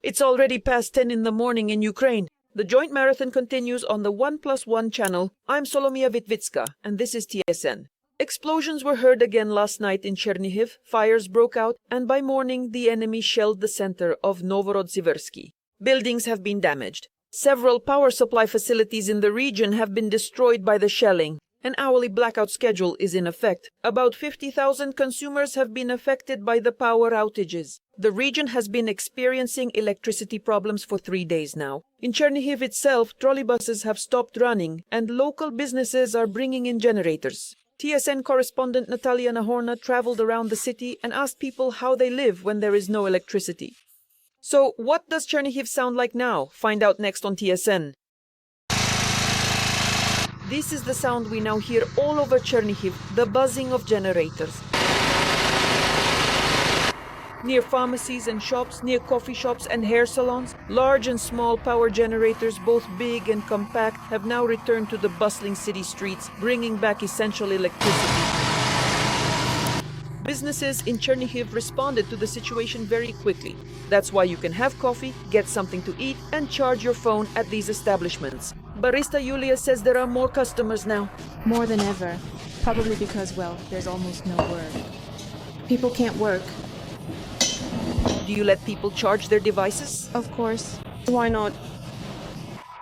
It's already past 10 in the morning in Ukraine. The joint marathon continues on the 1+1 channel. I'm Solomia Vitvitska, and this is TSN. Explosions were heard again last night in Chernihiv, fires broke out, and by morning the enemy shelled the center of Novorossiversky. Buildings have been damaged. Several power supply facilities in the region have been destroyed by the shelling. An hourly blackout schedule is in effect. About 50,000 consumers have been affected by the power outages. The region has been experiencing electricity problems for 3 days now. In Chernihiv itself, trolleybuses have stopped running, and local businesses are bringing in generators. TSN correspondent Natalia Nahorna traveled around the city and asked people how they live when there is no electricity. So, what does Chernihiv sound like now? Find out next on TSN. This is the sound we now hear all over Chernihiv, the buzzing of generators. Near pharmacies and shops, near coffee shops and hair salons, large and small power generators, both big and compact, have now returned to the bustling city streets, bringing back essential electricity. Businesses in Chernihiv responded to the situation very quickly. That's why you can have coffee, get something to eat, and charge your phone at these establishments. Barista Yulia says there are more customers now. More than ever. Probably because, well, there's almost no work. People can't work. Do you let people charge their devices? Of course. Why not?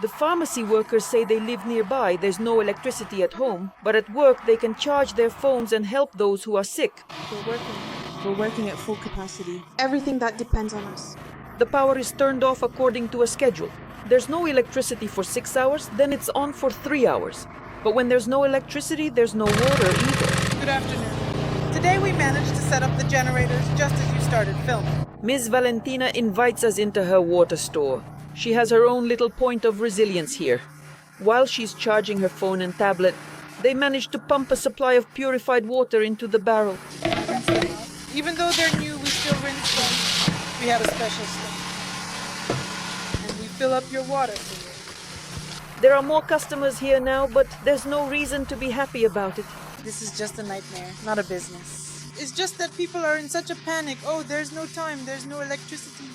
The pharmacy workers say they live nearby, there's no electricity at home, but at work they can charge their phones and help those who are sick. We're working at full capacity. Everything that depends on us. The power is turned off according to a schedule. There's no electricity for 6 hours, then it's on for 3 hours. But when there's no electricity, there's no water either. Good afternoon. Today we managed to set up the generators just as you started filming. Ms. Valentina invites us into her water store. She has her own little point of resilience here. While she's charging her phone and tablet, they managed to pump a supply of purified water into the barrel. Even though they're new, we still rinse them. We have a special step. And we fill up your water for you. There are more customers here now, but there's no reason to be happy about it. This is just a nightmare, not a business. It's just that people are in such a panic. Oh, there's no time, there's no electricity.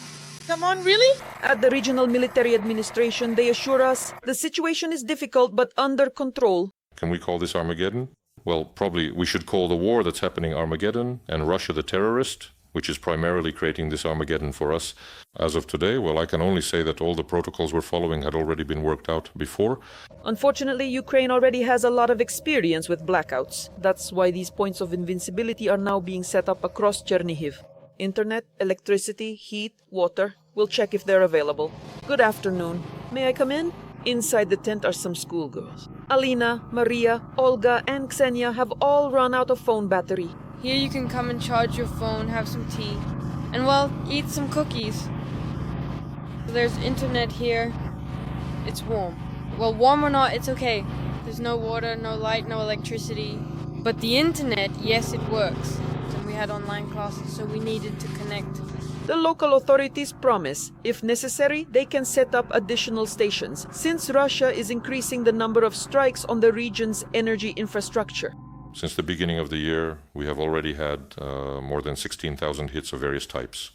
Come on, really? At the Regional Military Administration, they assure us the situation is difficult but under control. Can we call this Armageddon? Well, probably we should call the war that's happening Armageddon and Russia the terrorist, which is primarily creating this Armageddon for us. As of today, well, I can only say that all the protocols we're following had already been worked out before. Unfortunately, Ukraine already has a lot of experience with blackouts. That's why these points of invincibility are now being set up across Chernihiv. Internet, electricity, heat, water. We'll check if they're available. Good afternoon. May I come in? Inside the tent are some schoolgirls. Alina, Maria, Olga, and Ksenia have all run out of phone battery. Here you can come and charge your phone, have some tea, and well, eat some cookies. There's internet here. It's warm. Well, warm or not, it's okay. There's no water, no light, no electricity. But the internet, yes, it works. And we had online classes, so we needed to connect. The local authorities promise, if necessary, they can set up additional stations, since Russia is increasing the number of strikes on the region's energy infrastructure. Since the beginning of the year, we have already had more than 16,000 hits of various types.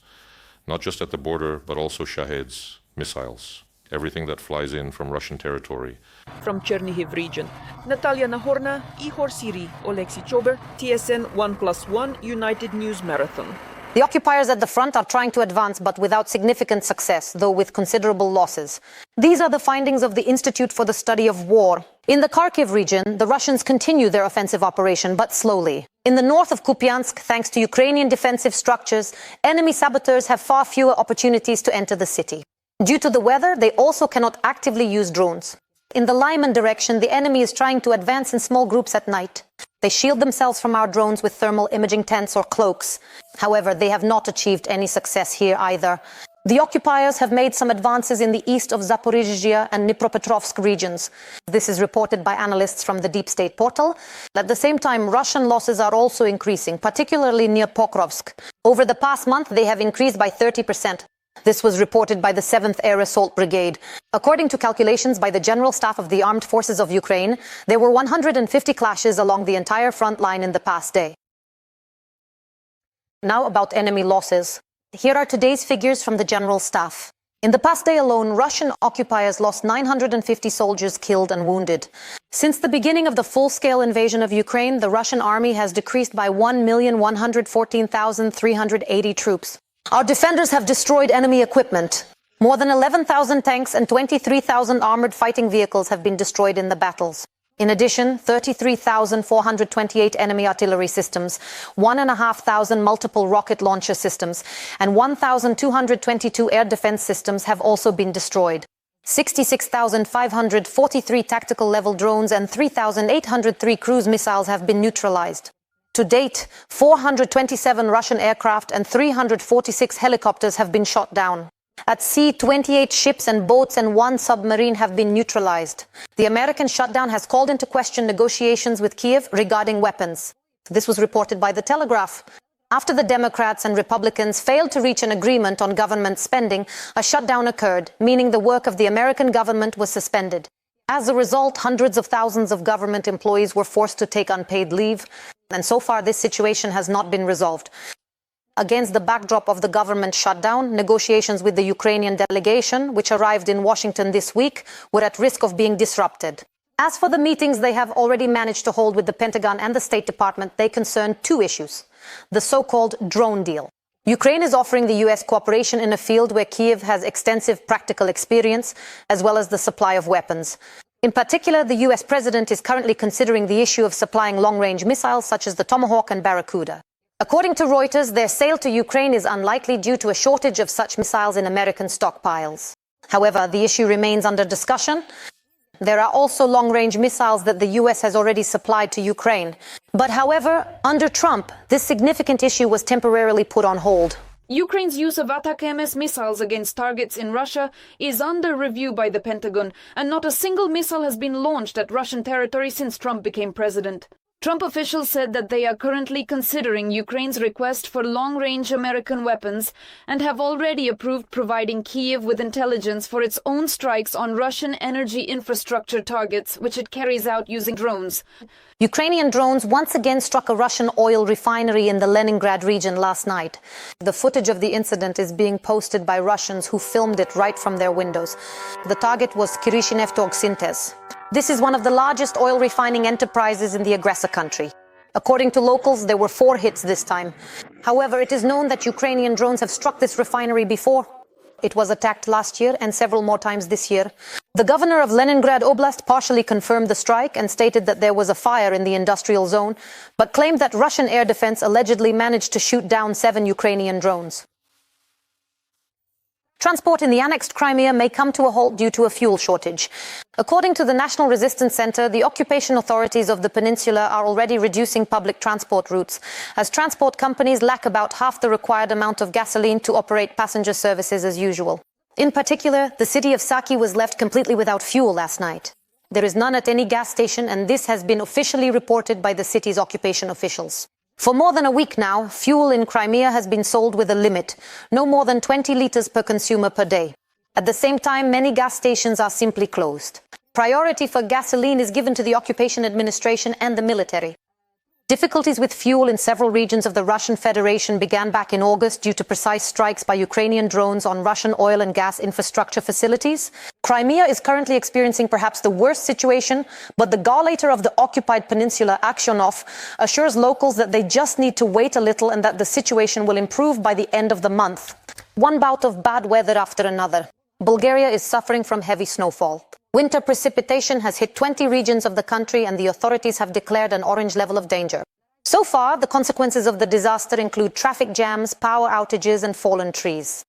Not just at the border, but also Shaheds, missiles, everything that flies in from Russian territory. From Chernihiv region, Natalia Nahorna, Ihor Siri, Oleksiy Chober, TSN 1+1 United News Marathon. The occupiers at the front are trying to advance, but without significant success, though with considerable losses. These are the findings of the Institute for the Study of War. In the Kharkiv region, the Russians continue their offensive operation, but slowly. In the north of Kupiansk, thanks to Ukrainian defensive structures, enemy saboteurs have far fewer opportunities to enter the city. Due to the weather, they also cannot actively use drones. In the Lyman direction, the enemy is trying to advance in small groups at night. They shield themselves from our drones with thermal imaging tents or cloaks. However, they have not achieved any success here either. The occupiers have made some advances in the east of Zaporizhzhia and Dnipropetrovsk regions. This is reported by analysts from the Deep State portal. At the same time, Russian losses are also increasing, particularly near Pokrovsk. Over the past month, they have increased by 30%. This was reported by the 7th Air Assault Brigade. According to calculations by the General Staff of the Armed Forces of Ukraine, there were 150 clashes along the entire front line in the past day. Now about enemy losses. Here are today's figures from the General Staff. In the past day alone, Russian occupiers lost 950 soldiers killed and wounded. Since the beginning of the full-scale invasion of Ukraine, the Russian army has decreased by 1,114,380 troops. Our defenders have destroyed enemy equipment. More than 11,000 tanks and 23,000 armored fighting vehicles have been destroyed in the battles. In addition, 33,428 enemy artillery systems, 1,500 multiple rocket launcher systems, and 1,222 air defense systems have also been destroyed. 66,543 tactical level drones and 3,803 cruise missiles have been neutralized. To date, 427 Russian aircraft and 346 helicopters have been shot down. At sea, 28 ships and boats and 1 submarine have been neutralized. The American shutdown has called into question negotiations with Kyiv regarding weapons. This was reported by The Telegraph. After the Democrats and Republicans failed to reach an agreement on government spending, a shutdown occurred, meaning the work of the American government was suspended. As a result, hundreds of thousands of government employees were forced to take unpaid leave, and so far this situation has not been resolved. Against the backdrop of the government shutdown, negotiations with the Ukrainian delegation, which arrived in Washington this week, were at risk of being disrupted. As for the meetings they have already managed to hold with the Pentagon and the State Department, they concern 2 issues. The so-called drone deal. Ukraine is offering the US cooperation in a field where Kyiv has extensive practical experience, as well as the supply of weapons. In particular, the US president is currently considering the issue of supplying long-range missiles such as the Tomahawk and Barracuda. According to Reuters, their sale to Ukraine is unlikely due to a shortage of such missiles in American stockpiles. However, the issue remains under discussion. There are also long-range missiles that the US has already supplied to Ukraine. But however, under Trump, this significant issue was temporarily put on hold. Ukraine's use of Attack-MS missiles against targets in Russia is under review by the Pentagon, and not a single missile has been launched at Russian territory since Trump became president. Trump officials said that they are currently considering Ukraine's request for long-range American weapons and have already approved providing Kyiv with intelligence for its own strikes on Russian energy infrastructure targets, which it carries out using drones. Ukrainian drones once again struck a Russian oil refinery in the Leningrad region last night. The footage of the incident is being posted by Russians who filmed it right from their windows. The target was Chernihiv. This is one of the largest oil refining enterprises in the aggressor country. According to locals, there were 4 hits this time. However, it is known that Ukrainian drones have struck this refinery before. It was attacked last year and several more times this year. The governor of Leningrad Oblast partially confirmed the strike and stated that there was a fire in the industrial zone, but claimed that Russian air defense allegedly managed to shoot down 7 Ukrainian drones. Transport in the annexed Crimea may come to a halt due to a fuel shortage. According to the National Resistance Center, the occupation authorities of the peninsula are already reducing public transport routes, as transport companies lack about half the required amount of gasoline to operate passenger services as usual. In particular, the city of Saki was left completely without fuel last night. There is none at any gas station, and this has been officially reported by the city's occupation officials. For more than a week now, fuel in Crimea has been sold with a limit, no more than 20 liters per consumer per day. At the same time, many gas stations are simply closed. Priority for gasoline is given to the occupation administration and the military. Difficulties with fuel in several regions of the Russian Federation began back in August due to precise strikes by Ukrainian drones on Russian oil and gas infrastructure facilities. Crimea is currently experiencing perhaps the worst situation, but the gauleiter of the occupied peninsula, Aksionov, assures locals that they just need to wait a little and that the situation will improve by the end of the month. One bout of bad weather after another. Bulgaria is suffering from heavy snowfall. Winter precipitation has hit 20 regions of the country, and the authorities have declared an orange level of danger. So far, the consequences of the disaster include traffic jams, power outages, and fallen trees.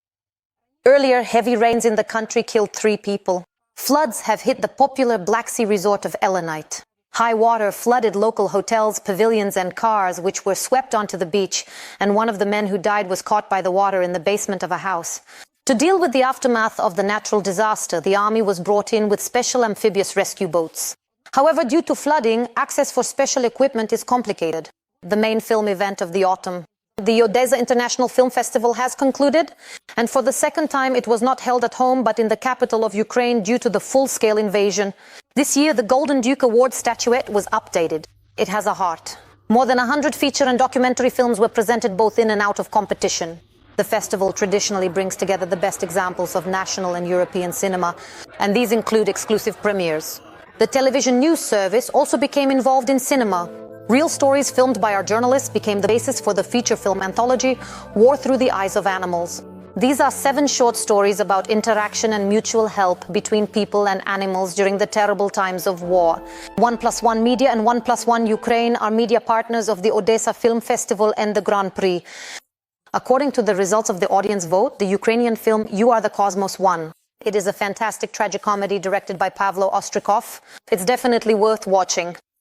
Earlier, heavy rains in the country killed 3 people. Floods have hit the popular Black Sea resort of Elenite. High water flooded local hotels, pavilions, and cars, which were swept onto the beach, and one of the men who died was caught by the water in the basement of a house. To deal with the aftermath of the natural disaster, the army was brought in with special amphibious rescue boats. However, due to flooding, access for special equipment is complicated. The main film event of the autumn, the Odessa International Film Festival, has concluded, and for the second time it was not held at home but in the capital of Ukraine due to the full-scale invasion. This year, the Golden Duke Award statuette was updated. It has a heart. More than 100 feature and documentary films were presented both in and out of competition. The festival traditionally brings together the best examples of national and European cinema, and these include exclusive premieres. The television news service also became involved in cinema. Real stories filmed by our journalists became the basis for the feature film anthology, War Through the Eyes of Animals. These are 7 short stories about interaction and mutual help between people and animals during the terrible times of war. 1+1 Media and 1+1 Ukraine are media partners of the Odessa Film Festival and the Grand Prix. According to the results of the audience vote, the Ukrainian film You Are the Cosmos won. It is a fantastic tragicomedy directed by Pavlo Ostrikov. It's definitely worth watching.